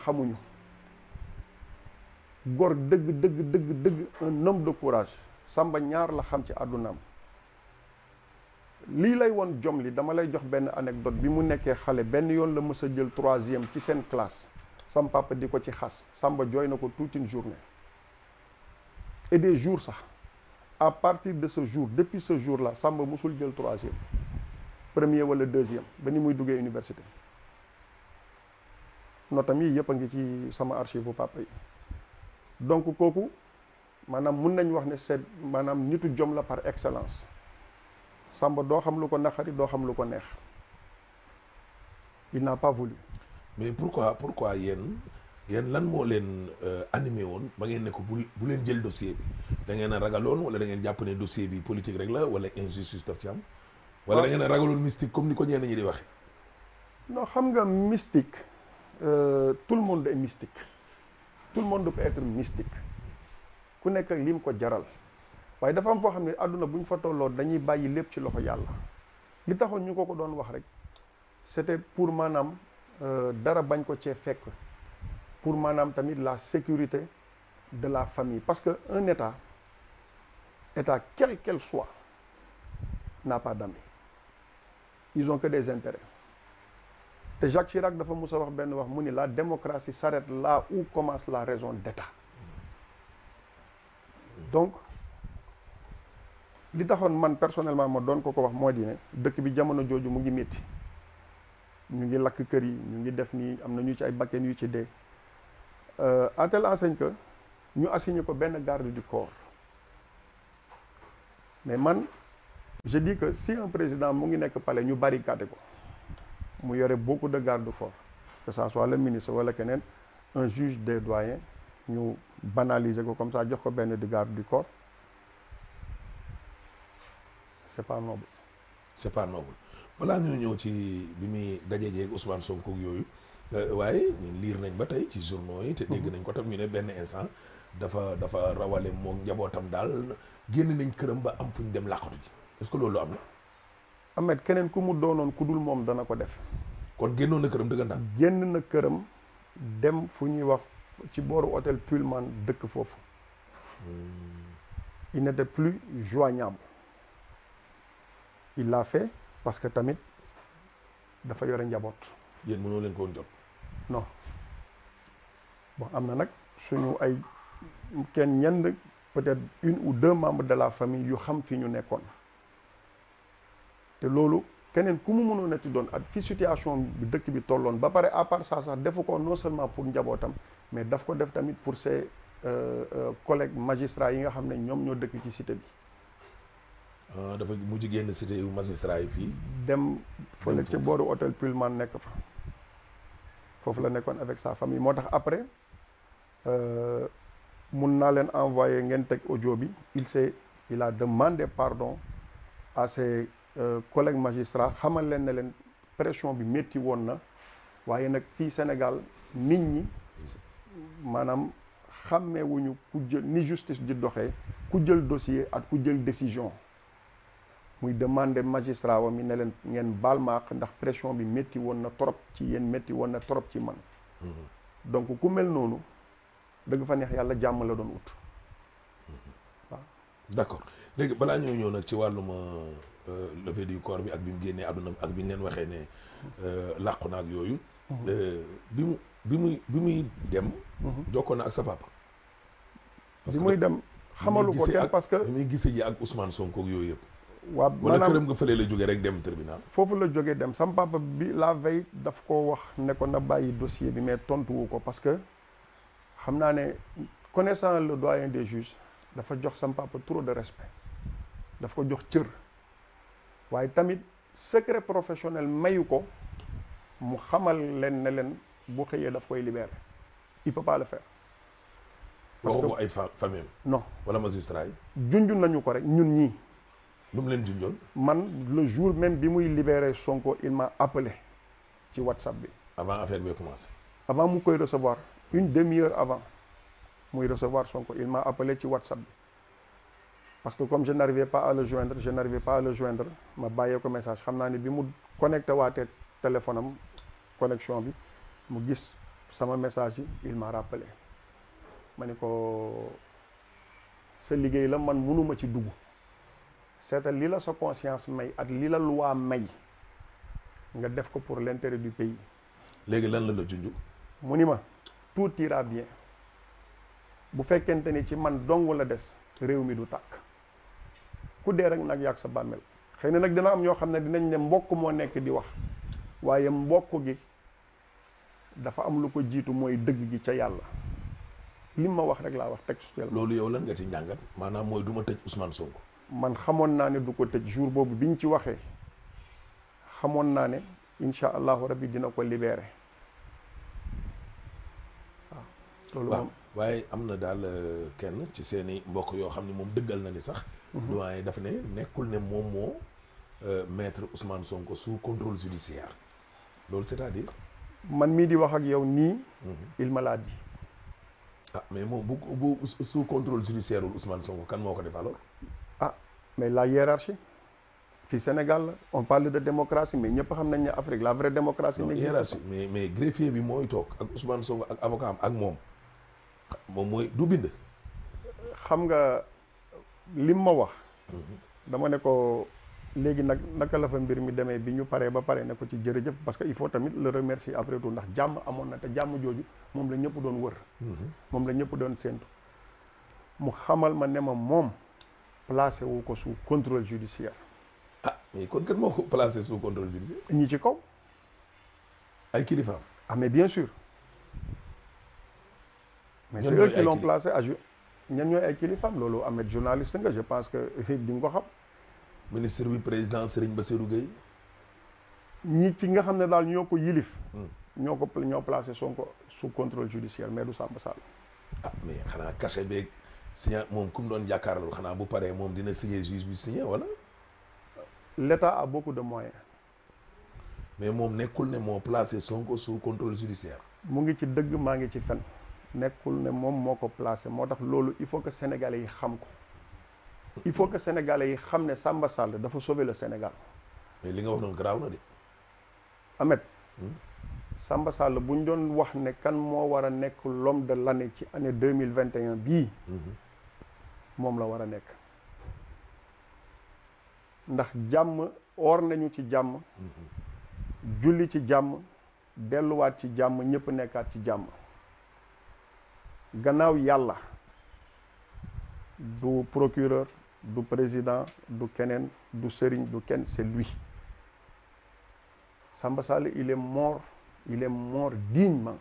xamuñu gor dëgg un homme de courage Samba ñaar la xam ci àddunaam lii lay woon jom li dama lay jox benn anecdote bi mu nekkee xale benn yoon la mës a jël 3e ci seen classe sam papa di ko ci xas Samba jooy na ko toute une journée et des jours sax à partir de ce jour depuis ce jour là Samba musul jël 3e premier wala 2e ba ni muy duggee université notam yi yëpp a ngi ci sama archive bu papa yi donc kooku maanaam mun nañ wax ne c'est maanaam nitu jom la par excellence Samba doo xam lu ko naqari doo xam lu ko neex il n'a pas voulu. mais pourquoi yéen lan moo leen animé woon ba ngeen ne ko bu leen jël dossier bi da ngeen a ragaloon wala da ngeen jàpp ne dossier bi politique rek la wala injustice daf ci am. wala da ngeen a ragaloon mystique comme ni ko ñenn ñi di waxe non xam nga mystique tout le monde est mystique tout le monde peut être mystique ku nekk ak lim ko jaral waaye dafa am foo xam ne àdduna bu ñu fa tolloo dañuy bàyyi lépp ci loxo yàlla li taxoon ñu ko doon wax rek c'était pour maanaam dara bañ ko cee fekk pour maanaam tamit la sécurité de la famille parce que un état quel qu'elle soit n'a pas d'amis ils ont que des intérêts te Jacques Chirac dafa mus a wax benn wax mu ni la démocratie s'arrête là où commence la raison d'État donc li taxoon man personnellement ma doon ko wax moo di ne dëkk bi jamono jooju mu ngi métti ñu ngi lakk kër yi ñu ngi def nii am na ñu ci ay bakken yu ci dee à telle enseigne que ñu assigné ko benn garde du corps mais man je dis que si un président mu ngi nekk palais ñu barricadé ko mu yore beaucoup de garde du corps que ça soit le ministre wala keneen un juge des doyens ñu banaliser ko comme ça jox ko benn di garde du corps c'est pas noble. c'est pas noble balaa ñoo ñëw ci bi muy dajee ak Ousmane Sonko yooyu waaye ñun liir nañ ba tey ci journaux yi te dégg nañ ko tam ñu ne benn instant dafa rawale moom njabootam daal génn nañ këram ba am fu ñu dem làqatu ji est-ce que loolu am na. Ahmed keneen ku mu doonoon ku dul moom dana ko def. kon génnoon na këram dëggantaan. génn na këram dem fu ñuy wax ci booru hôtel Pullman dëkk foofu. il n'était plus joignable. il l'a fait parce que tamit dafa yore njaboot. yéen mënoo leen ko woon jot. non bon am na nag suñu ay ñenn peut-être 1 ou 2 membres de la famille yu xam fi ñu nekkoon te loolu keneen ku mu mënoon a ti doon ak fi situation bi dëkk bi tolloon ba pare à part ça sax defu ko non seulement pour njabootam mais daf ko def tamit pour ses collègues magistrats yi nga xam ne ñoom ñoo dëkk ci cité bi. dafa mujj génn cité yu magistrat yi fii. dem fële ci booru hôtel Pullman nekk fa foofu la nekkoon avec sa famille moo tax après mun naa leen envoyer ngeen teg audio bi il a demandé pardon à ses collègues magistrats xamal leen ne leen pression bi métti woon na waaye nag fii Sénégal nit ñi maanaam xàmmeewuñu ku jël ni justice di doxee ku jël dossier ak ku jël décision. muy demander magistrat wa mi ne leen ngeen baal ma ndax pression bi métti woon na trop ci yéen métti woon na trop ci man. donc ku mel noonu dëgg fa neex yàlla jàmm la doon ut. waaw. d'accord léegi balaa ñoo ñëw nag ci wàllum levée du corps bi ak bi mu génnee àdduna ak bi ñu leen waxee ne làqu na ak yooyu. bi muy dem. jokkoon na ak sa papa. bi muy dem xamalu ko kenn parce que bi muy gisee ji ak Ousmane Sonko ak yooyu yëpp. waaw wala këram nga fële la jógee rek dem tribunal. foofu la jógee dem sam papa bi la veille daf ko wax ne ko na bàyyi dossier bi mais tontuwu ko parce que xam naa ne connaissant le doyen des juges dafa jox sam papa trop de respect daf ko jox cër waaye tamit secret professionnel mayu ko mu xamal leen ne leen bu xëyee daf koy libérer il peut pas le faire. parce que ay famille non wala magistrat yi. junj nañu ko rek ñun ñii. lu mu leen junjoon. man le jour même bi muy libéré Sonko il m'a appelé ci WhatsApp bi. avant affaire bi commencé. avant mu koy recevoir une demi-heure avant muy recevoir Sonko il m'a appelé ci WhatsApp bi parce que comme je n'arrivais pas à le joindre ma bàyyee ko message xam naa ne bi mu connecté waatee téléphone am connexion bi mu gis sama message yi il m'a rappelé ma ni ko sa liggéey la man mënuma ci dugg seetal li la sa conscience may ak li la loi may nga def ko pour l'intérêt du pays. léegi lan la junj. mu ni ma tout ira bien bu fekkente ni ci man dong la des réew mi du tàkk ku dee rek nag yàgg sa bàmmeel xëy na nag dina am ñoo xam ne dinañ ne mbokk moo nekk di wax waaye mbokk gi dafa am lu ko jiitu mooy dëgg gi ca yàlla lim ma wax rek laa wax textuellement. loolu yow lan nga ci njàngat maanaam mooy du ma tëj Ousmane Sonko. man xamoon naa ne du ko tëj jour boobu biñ ci waxee xamoon naa ne incha allahu rabbi dina ko libéré waaw. loolu moom waaye am na daal kenn ci seeni mbokk yoo xam ne moom dëggal na ni sax. doyen dafa ne nekkul ne moom moo mettre Ousmane Sonko sous contrôle judiciaire loolu c'est-à-dire. man mii di wax ak yow nii. il me l'a dit. ah mais moom bu sous contrôle judiciaire wul Ousmane Sonko kan moo ko def alors. ah mais la hiérarchie fii Sénégal la on parle de démocratie mais ñëpp xam nañ ne Afrique la vraie démocratie. non hiérarchie mais greffier bi mooy toog ak Ousmane Sonko ak avocat am ak moom mooy du bind. xam nga lim ma wax. dama ne ko léegi nag naka la fa mbir mi demee bi ñu paree ba pare ne ko ci jërëjëf parce que il faut tamit le remercier après tout ndax jàmm amoon na te jàmm jooju moom la ñëpp doon wër. moom la ñëpp doon séentu. mu xamal ma ne ma moom placé wu ko sous contrôle judiciaire. ah mais kon kat moo ko placé sous contrôle judiciaire. ñi ci kaw. ay kilifaam. ah mais bien sûr. mais c'est eux qui l'ont placé à ñan ñooy ay kilifaam loolu Ahmed journaliste nga je pense que di nga ko xam. ministre bi président Serigne Bassirou Gueye. ñi ci nga xam ne daal ñoo ko yilif. ñoo placé Sonko sous contrôle judiciaire mais du Samba Sall. ah mais xanaa cachet beeg signé moom ku mu doon jàkkaarloo xanaa bu paree moom dina signé juge bi signé wala. l'État a beaucoup de moyens. mais moom nekkul ne moo placé Sonko sous contrôle judiciaire. mu ngi ci dëgg maa ngi ci fen nekkul ne moom moo ko placé moo tax loolu il faut que sénégalais yi xam ko. il faut que sénégalais yi xam ne Samba Sall dafa sauver le Sénégal. mais li nga wax noonu garaaw na de. Ahmed. Samba Sall bu ñu doon wax ne kan moo war a nekk l'homme de l'année ci année 2021 bii. moom la war a nekk. ndax jàmm or nañu ci jàmm. julli ci jàmm delluwaat ci jàmm ñëpp nekkaat ci jàmm. gannaaw yàlla du procureur du président du keneen du sëriñ du kenn c'est lui. Samba Sall il est mort dignement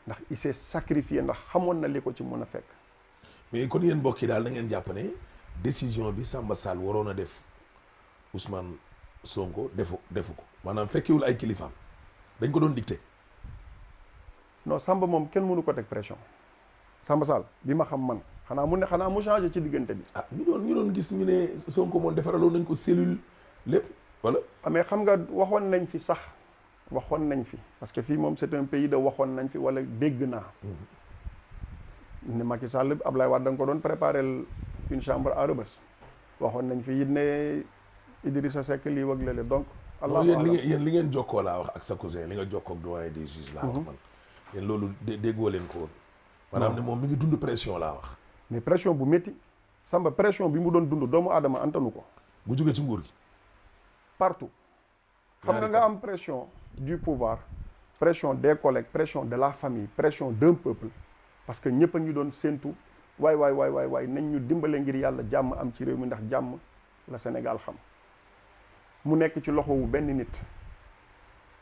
ndax il s'est sacrifié ndax xamoon na li ko ci mën a fekk. mais kon yéen mbokk yi daal da ngeen jàpp ne décision bi Samba Sall waroon a def Ousmane Sonko defu ko maanaam fekkiwul ay kilifaam dañ ko doon dicté. non Samba moom kenn mënu ko teg pression Samba Sall bi ma xam man xanaa mu changé ci diggante bi. ah ñu doon gis ñu ne Sonko moom defaraloon nañ ko cellule lépp wala. mais xam nga waxoon nañ fi parce que fii moom c'est un pays de waxoon nañ fi wala dégg naa. ne Macky Sall Ablaye Wade da nga ko doon préparer une chambre à Rebeuss waxoon nañ fi it ne Idrissa Seck lii wëg lale donc. yéen li ngeen jokkoo laa wax ak sa cousin li nga jokkoo ak doyen des juges laa wax man. yéen loolu déggoo leen ko woon. maanaam ne moom mi ngi dund pression laa wax. mais pression bu métti Samba pression bi mu doon dund doomu aadama antanu ko. bu jógee ci nguur gi. partout. xam nga am pression du pouvoir pression des collègues pression de la famille pression d'un peuple parce que ñëpp a ngi doon séentu waay nañ ñu dimbale ngir yàlla jàmm am ci réew mi ndax jàmm la Sénégal xam mu nekk ci loxowu benn nit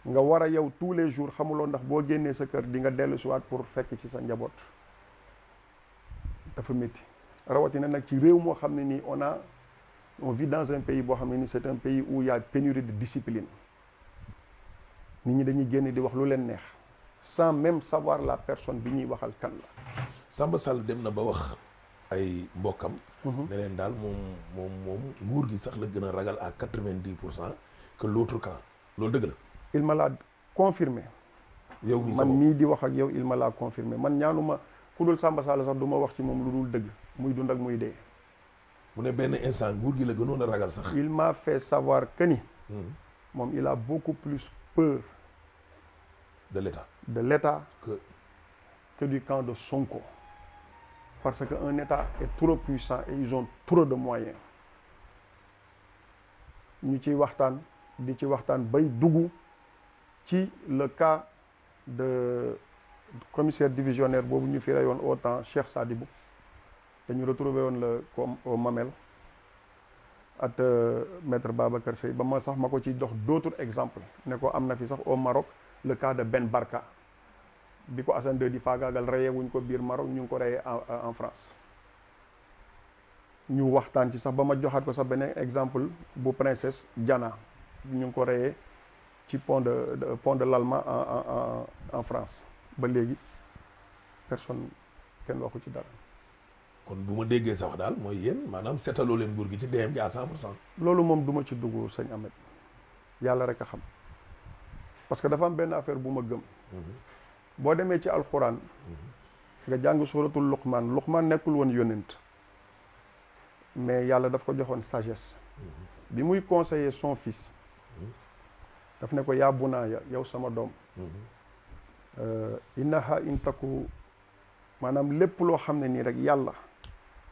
nga war a yow tous les jours xamuloo ndax boo génnee sa kër di nga dellu siwaat pour fekk ci sa njaboot dafa métti rawatina nag ci réew moo xam ne nii on vit dans un pays boo xam ne nii c'est un pays où il y a pénurie de discipline nit ñi dañuy génn di wax lu leen neex sans même savoir la personne bi ñuy waxal kan la. Samba Sall dem na ba wax ay mbokkam. ne leen daal moom nguur gi sax la gën a ragal à 90% que l'autre camp loolu dëgg la. il me l'a confirmé. yow mii man mii di wax ak yow il me l'a confirmé man ñaanuma ku dul Samba Sall sax du ma wax ci moom lu dul dëgg muy dund ak muy dee. mu ne benn instant nguur gi la gënoon a ragal sax. il m'a fait savoir que ni. moom il a beaucoup plus peur de l'État de l'État que que du camp de Sonko. Parce qu'un État est trop puissant et ils ont trop de moyens. ñu ciy waxtaan di ci waxtaan bay dugg ci le cas de commissaire divisionnaire boobu ñu fi reyoon au temps Cheikh Sadibou dañu retrouvé woon la comme au Mamel ak maître Babacar Seye ba ma sax ma ko ci dox d'autres exemples ne ko am na fi sax au Maroc le cas de Ben Barka bi ko Assane II di faagaagal reyee wuñ ko biir Maroc ñu ngi ko reyee en France ñu waxtaan ci sax ba ma joxaat ko sax beneen exemple bu princesse Diana ñu ngi ko reyee ci pont de l'Alma en France ba léegi personne kenn waxu ci dara. kon bu ma déggee sa wax daal mooy yéen maanaam seetaloo leen nguur gi ci DM gi à 100%. loolu moom du ma ci dugg sëñ Ahmed yàlla rek a xam parce que dafa am benn affaire bu ma gëm. boo demee ci alxuraan. nga jàng suratul Luqman nekkul woon yonent mais yàlla daf ko joxoon sagesse. bi muy conseiller son fils. daf ne ko yaa bunaaya yow sama doom. innaha in taku maanaam lépp loo xam ne nii rek yàlla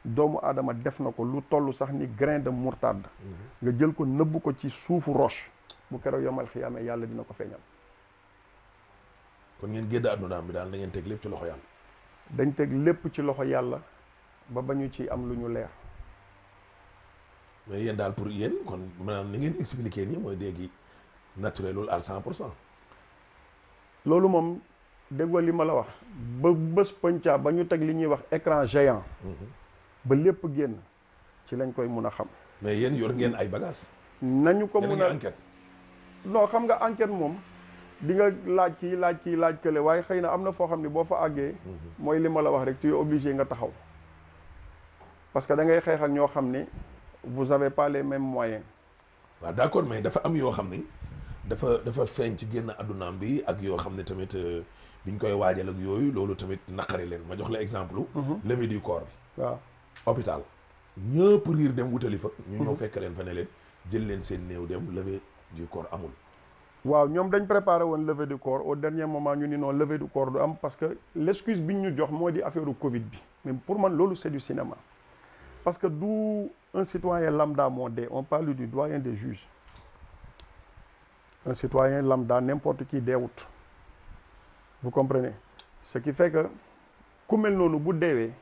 doomu aadama def na ko lu toll sax ni grain de moutarde. nga jël ko nëbb ko ci suufu roche bu keroog yomal xiyaame yàlla dina ko feeñal. kon ngeen gédd àddunaam bi daal da ngeen teg lépp ci loxo yàlla. dañ teg lépp ci loxo yàlla ba ñu ci am lu ñu leer. mais yéen daal pour yéen kon maanaam ni ngeen expliqué nii mooy dégg naturelul à 100%. loolu moom déggoo li ma la wax ba bés pëncaa ba ñu teg li ñuy wax écran géant. ba lépp génn ci lañ koy mun a xam. mais yéen yor ngeen ay bagages. nañu ko mun a enquête. non xam nga enquête moom di nga laaj kii laaj kële waaye xëy na am na foo xam ne boo fa àggee. mooy li ma la wax rek tu es obligé nga taxaw. parce que da ngay xeex ak ñoo xam ne vous avez pas les mêmes moyens. waaw d'accord mais dafa am yoo xam ni dafa feeñ ci génn addunaam bi ak yoo xam ne tamit biñ koy waajal ak yooyu loolu tamit naqari leen ma jox la exemple. levée du corps bi. waaw hôpital ñëpp riir dem wutali fa. ñu ñëw fekk leen fa ne leen jël leen seen néew dem levée du corps amul. waaw ñoom dañ préparé woon levée du corps au dernier moment ñu ni non levée du corps du am parce que l'excuse bi ñu jox moo di affaire Covid bi mais pour man loolu c'est du cinéma parce que du un citoyen lambda moo dee on parle du doyen des juges un citoyen lambda n'importe qui deewut vous comprenez ce qui fait que ku mel noonu bu deewee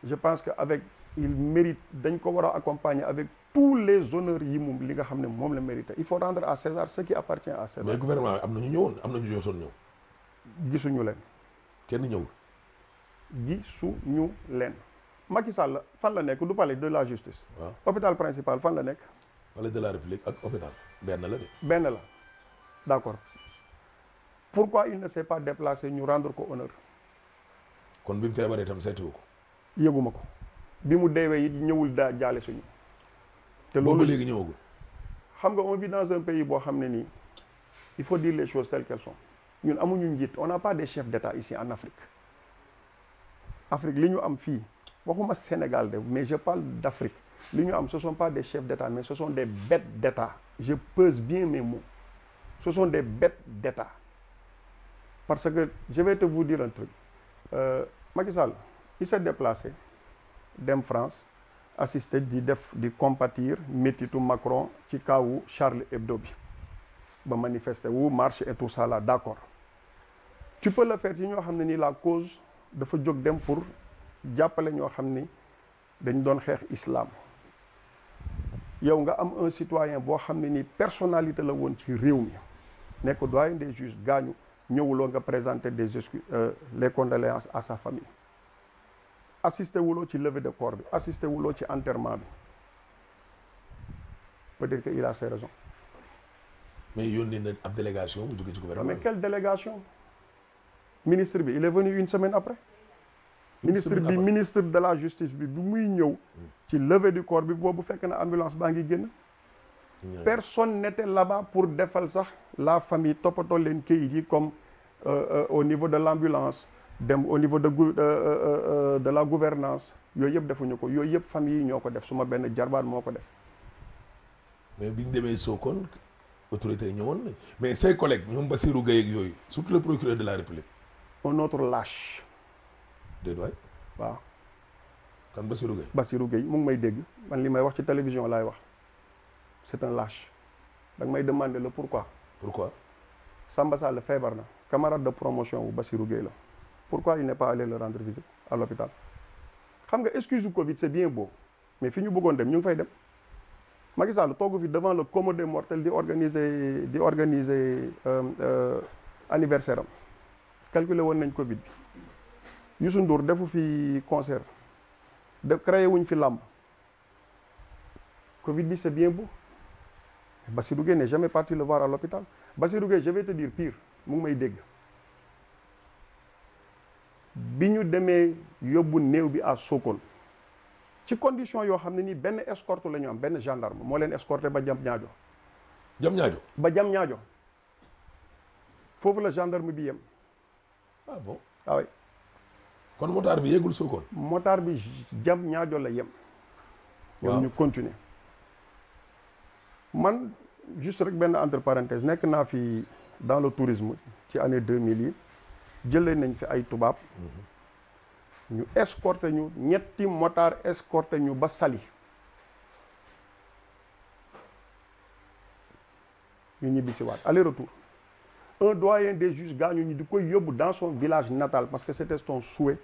je pense que avec il mérite dañ ko war a accompagner avec tous les honneurs yi moom li nga xam ne moom la mérité il faut rendre à César ce qui appartient à César. mais gouvernement am na ñu ñëwoon am na ñu jotoon ñëw. gisuñu leen. kenn ñëwul. gisuñu leen. Macky Sall fan la nekk du palais de la justice. waaw hôpital principal fan la nekk. palais de la république ak hôpital benn la de. benn la d'accord pourquoi il ne s'est pas déplacé ñu rendre ko honneur. kon bi mu feebaree itam seetiwu ko. yëguma ko bi mu deewee it ñëwul daa jaale suñu. te loolu boobu léegi ñëwagul. xam nga on vit dans un pays boo xam ne nii il faut dire les choses telles qu'elles sont ñun amuñu njiit on n'a pas des chefs d'État ici en Afrique. Afrique li ñu am fii waxuma Sénégal de mais je parle d'Afrique li ñu am ce sont pas des chefs d'État mais ce sont des bêtes d'État je pèse bien mes mots ce sont des bêtes d'État parce que je vais te vous dire un truc Macky Sall il s'est déplacé dem France assister di compatir métitu Macron ci kawu Charlie Hebdo bi ba manifester wu marche et tout ça là d'accord tu peux le faire ci ñoo xam ne ni la cause dafa jóg dem pour jàppale ñoo xam ni dañ doon xeex islam yow nga am un citoyen boo xam ne ni personnalité la woon ci réew mi nekk doyen des juges gaañu ñëwuloo nga présenter des excuses les condoléances à sa famille assisté wuloo ci levée de corps bi assisté wuloo ci enterrement bi peut-être que il a ses raisons. mais yónnee na ab délégation bu jóge ci gouvernement. mais quelle délégation ministre bi il est venu une semaine après. ministre de la justice bi bu muy ñëw. ci levée du corps bi boobu fekk na ambulance baa ngi génn. personne n'était là-bas pour defal sax la famille toppatoo leen kayit yi comme au niveau de l'ambulance dem au niveau de la gouvernance yooyu yëpp defuñu ko yooyu yëpp famille yi ñoo ko def suma benn jarbaat moo ko def. mais biñ demee Sokone autorités yi ñëwoon nañ mais ses collègues ñoom Bassirou Gueye ak yooyu surtout le procureur de la République. un autre lâche. déedéet waay. waaw. kan Bassirou Gueye. Bassirou Gueye mu ngi may dégg man li may wax ci télévision laay wax c'est un lâche da nga may demander le pourquoi. pourquoi. Samba Sall feebar na camarade de promotion wu Bassirou Gueye la pourquoi il n'est pas allé le rendre visite à l'hôpital xam nga excuse Covid c'est bien beau mais fi ñu bëggoon dem ñu ngi fay dem Macky Sall toogu fi devant le commun des mortels di organiser anniversaire am calculer woon nañ Covid bi Youssou Ndour defu fi concert créé wuñ fi làmb Covid bi c'est bien beau Bassirou Gueye n'est jamais parti le voir à l'hôpital Bassirou Gueye je vais te dire pire mu ngi may dégg bi ñu demee yóbbu néew bi à Sokone ci condition yoo xam ne nii benn escorte la ñu am benn gendarme moo leen escorté ba jam ñaajo ba jam ñaajo foofu la gendarme bi yem. ah bon ah oui. kon motard bi yeggul Sokone. motard bi jam ñaajo la yem. waaw ñu continuer man juste rek benn entre parenthèse nekk naa fi dans le tourisme ci année 2000 yi jëlee nañ fi ay tubaab. ñu escorté ñu ñetti motard escorté ñu ba Saly ñu ñibbisi waat aller retour un doyen des juges gaañu ñu di koy yóbbu dans son village natal parce que c'était son souhait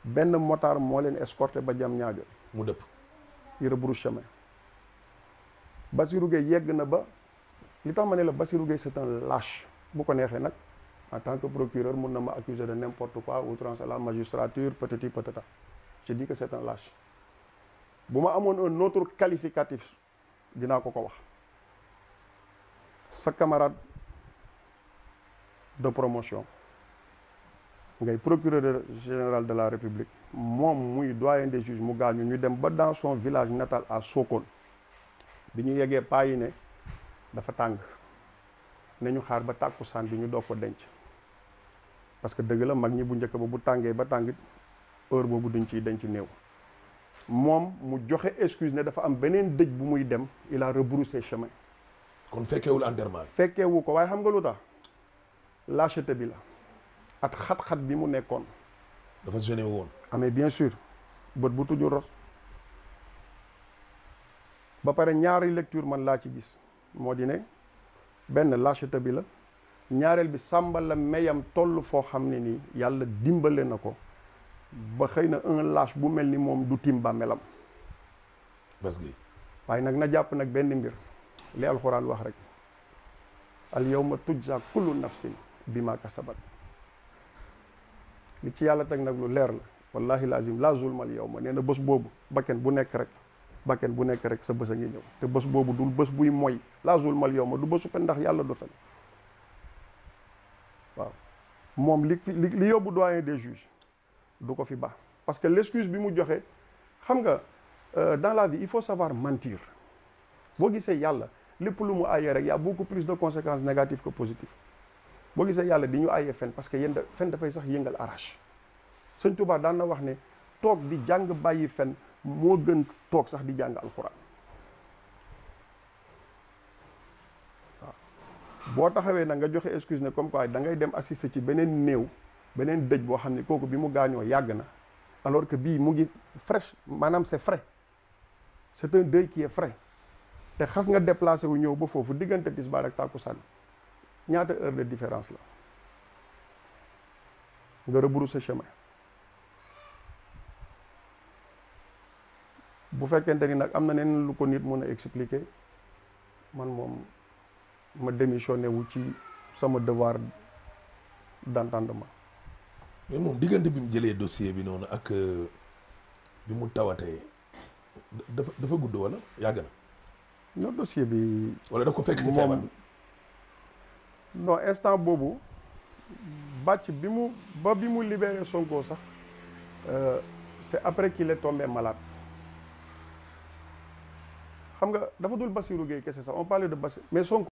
benn motard moo leen escorté ba jam ñaajo mu dëpp il rebrousse chemin Bassirou Gueye yegg na ba li tax ma ne la Bassirou Gueye c'est un lâche bu ko neexee nag en tant que procureur mun na ma accuser de n'importe quoi outrance à la magistrature patati patata je dis que c'est un lâche bu ma amoon un autre qualificatif dinaa ko wax sa camarade de promotion ngay procureur général de la République moom muy doyen des juges mu gaañu ñu dem ba dans son village natal à Sokone bi ñu yeggee paa yi ne dafa tàng nañu xaar ba tàkkusaan bi ñu doog ko denc parce que dëgg la mag ñi bu njëkk ba bu tàngee ba tàngit heure boobu duñ ciy denc néew moom mu joxe excuse ne dafa am beneen dëj bu muy dem il a rebroussé chemin. kon fekkeewul enterrement bi. fekkeewu ko waaye xam nga lu tax lâcheté bi la at xat-xat bi mu nekkoon. dafa gêné woon. ah mais bien sûr bët bu tuju ros ba pare ñaari lecture man laa ci gis moo di ne benn lâcheté bi la ñaareel bi Samba la mayam toll foo xam ne nii yàlla dimbale na ko ba xëy na un lâche bu mel ni moom du tim ba melam parce que waaye nag na jàpp nag benn mbir li alxuraan wax rek al yawma tujza kullu nafsin bima kasabat li ci yàlla teg nag lu leer la wallahi lazim la zulma al yawma nee na bés boobu bakken bu nekk rek sa bés a ngi ñëw te bés boobu dul bés buy moy la zulma al yawma du bésu fen ndax yàlla du fen waaw moom li yóbbu doyen des juges du ko fi baax parce que l'excuse bi mu joxe xam nga dans la vie il faut savoir mentir boo gisee yàlla lépp lu mu ayee rek y a beaucoup plus de conséquences négatives que positives boo gisee yàlla di ñu ayee fen parce que yéen fen dafay sax yëngal arrache Sëñ Tuubaa daan na wax ne toog di jàng bàyyi fen moo gën toog sax di jàng alxuraan waaw boo taxawee nag nga joxe excuse ne comme quoi da ngay dem assister ci beneen néew beneen dëj boo xam ne kooku bi mu gaañoo yàgg na alors que bii mu ngi fraîche maanaam c'est frais c'est un deuil qui est frais te xas nga déplacé wu ñëw ba foofu diggante tisbaar ak tàkkusaan ñaata heure de différence la nga rebrousser chemin bu fekkente ni nag am na neen lu ko nit mën a expliquer man moom ma démissionné wu ci sama devoir d'entendement. mais moom diggante bi mu jëlee dossier bi noonu ak bi mu tawatee dafa gudd wala yàgg na. non dossier bi. wala daf ko fekk ci feebar bi. non instant boobu bàcc bi mu libéré Sonko sax c'est après qu'il est tombé malade. xam nga dafa dul Bassirou Gueye kese sax on parlait de Bassirou mais Sonko